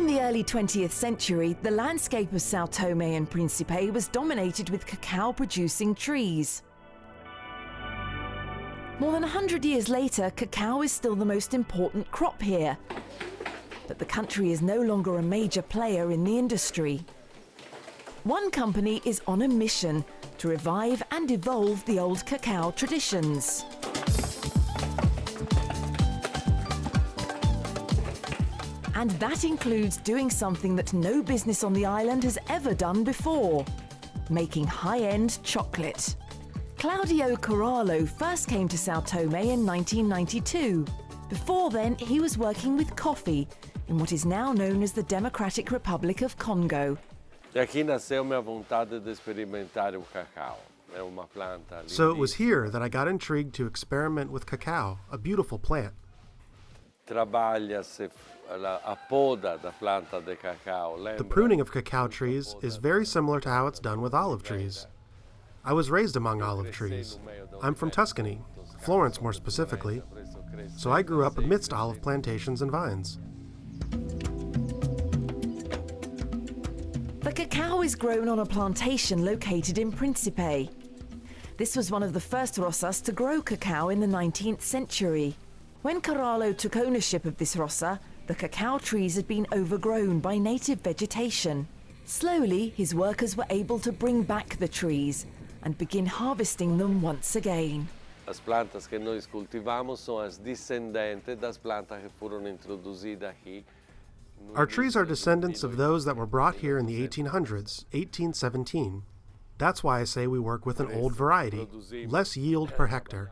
In the early 20th century, the landscape of Sao Tome and Principe was dominated with cacao-producing trees. More than 100 years later, cacao is still the most important crop here. But the country is no longer a major player in the industry. One company is on a mission to revive and evolve the old cacao traditions. And that includes doing something that no business on the island has ever done before: making high-end chocolate. Claudio first came to Sao Tome in 1992. Before then, he was working with coffee in what is now known as the Democratic Republic of Congo. So it was here that I got intrigued to experiment with cacao, a beautiful plant. The pruning of cacao trees is very similar to how it's done with olive trees. I was raised among olive trees. I'm from Tuscany, Florence more specifically, so I grew up amidst olive plantations and vines. The cacao is grown on a plantation located in Principe. This was one of the first rosas to grow cacao in the 19th century. When Caralo took ownership of this rosa, the cacao trees had been overgrown by native vegetation. Slowly, his workers were able to bring back the trees and begin harvesting them once again. As plantas que nós cultivamos são as descendentes das plantas que foram introduzidas aqui. Our trees are descendants of those that were brought here in the 1800s, 1817. That's why I say we work with an old variety, less yield per hectare.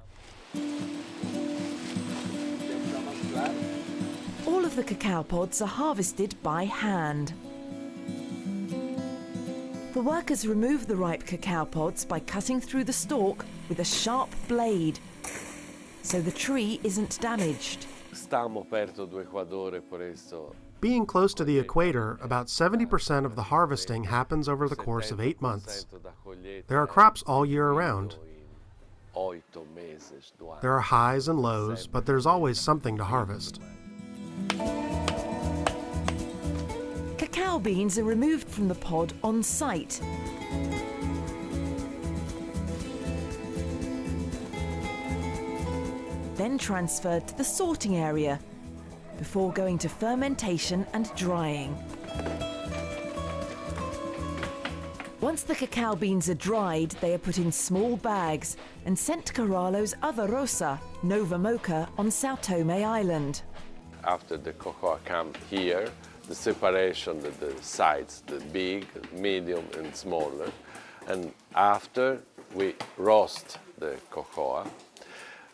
All of the cacao pods are harvested by hand. The workers remove the ripe cacao pods by cutting through the stalk with a sharp blade, so the tree isn't damaged. Being close to the equator, about 70% of the harvesting happens over the course of 8 months. There are crops all year around. There are highs and lows, but there's always something to harvest. Cacao beans are removed from the pod on site. Then transferred to the sorting area before going to fermentation and drying. Once the cacao beans are dried, they are put in small bags and sent to Caralo's other rosa, Nova Mocha, on Sao Tome Island. After the cocoa comes here, the separation, the sides, the big, medium and smaller. And after we roast the cocoa,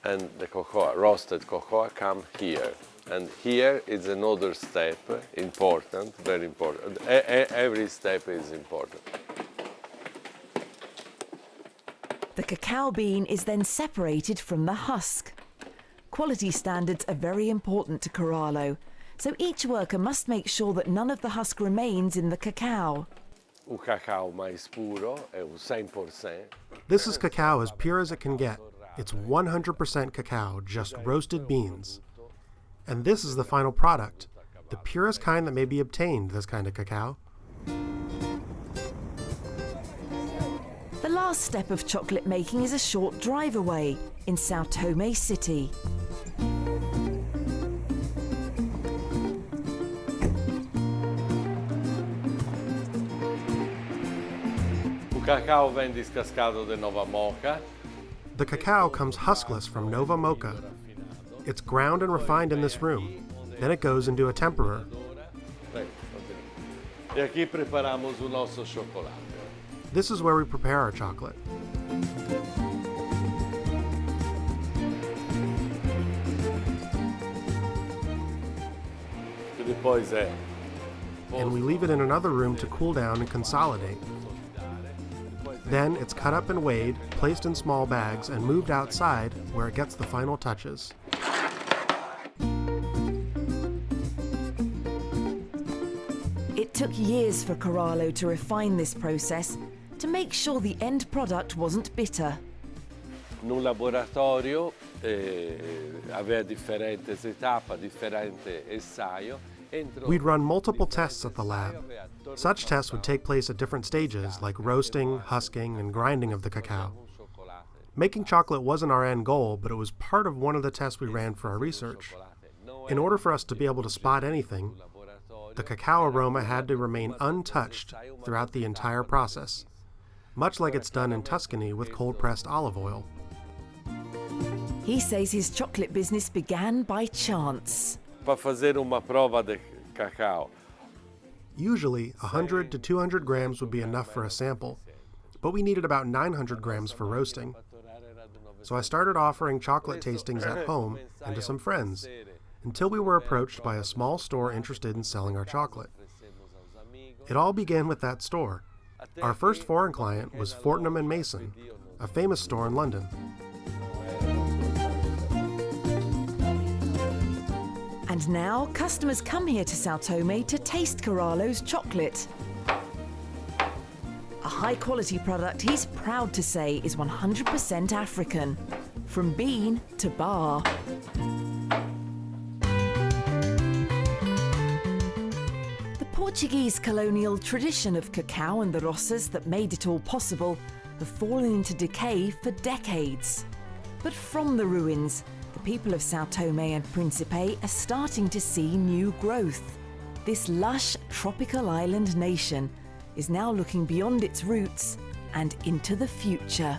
and the roasted cocoa come here. And here is another step, important, very important. Every step is important. The cacao bean is then separated from the husk. Quality standards are very important to Caralo, so each worker must make sure that none of the husk remains in the cacao. This is cacao as pure as it can get. It's 100% cacao, just roasted beans. And this is the final product, the purest kind that may be obtained, this kind of cacao. The last step of chocolate making is a short drive away in Sao Tome City. Cacao vem descascado de Nova Mocha. The cacao comes huskless from Nova Mocha. It's ground and refined in this room. Then it goes into a temperer. E aqui preparamos o nosso chocolate. This is where we prepare our chocolate. And we leave it in another room to cool down and consolidate. Then it's cut up and weighed, placed in small bags, and moved outside where it gets the final touches. It took years for Caralo to refine this process to make sure the end product wasn't bitter. No laboratorio aveva differenti etappe, differenti ensaio We'd run multiple tests at the lab. Such tests would take place at different stages, like roasting, husking, and grinding of the cacao. Making chocolate wasn't our end goal, but it was part of one of the tests we ran for our research. In order for us to be able to spot anything, the cacao aroma had to remain untouched throughout the entire process, much like it's done in Tuscany with cold-pressed olive oil. He says his chocolate business began by chance. Per fazer uma prova de cacao. Usually, 100 to 200 grams would be enough for a sample, but we needed about 900 grams for roasting. So I started offering chocolate tastings at home and to some friends, until we were approached by a small store interested in selling our chocolate. It all began with that store. Our first foreign client was Fortnum & Mason, a famous store in London. And now, customers come here to Sao Tome to taste Carallo's chocolate. A high-quality product he's proud to say is 100% African, from bean to bar. The Portuguese colonial tradition of cacao and the roças that made it all possible have fallen into decay for decades. But from the ruins, the people of Sao Tome and Principe are starting to see new growth. This lush tropical island nation is now looking beyond its roots and into the future.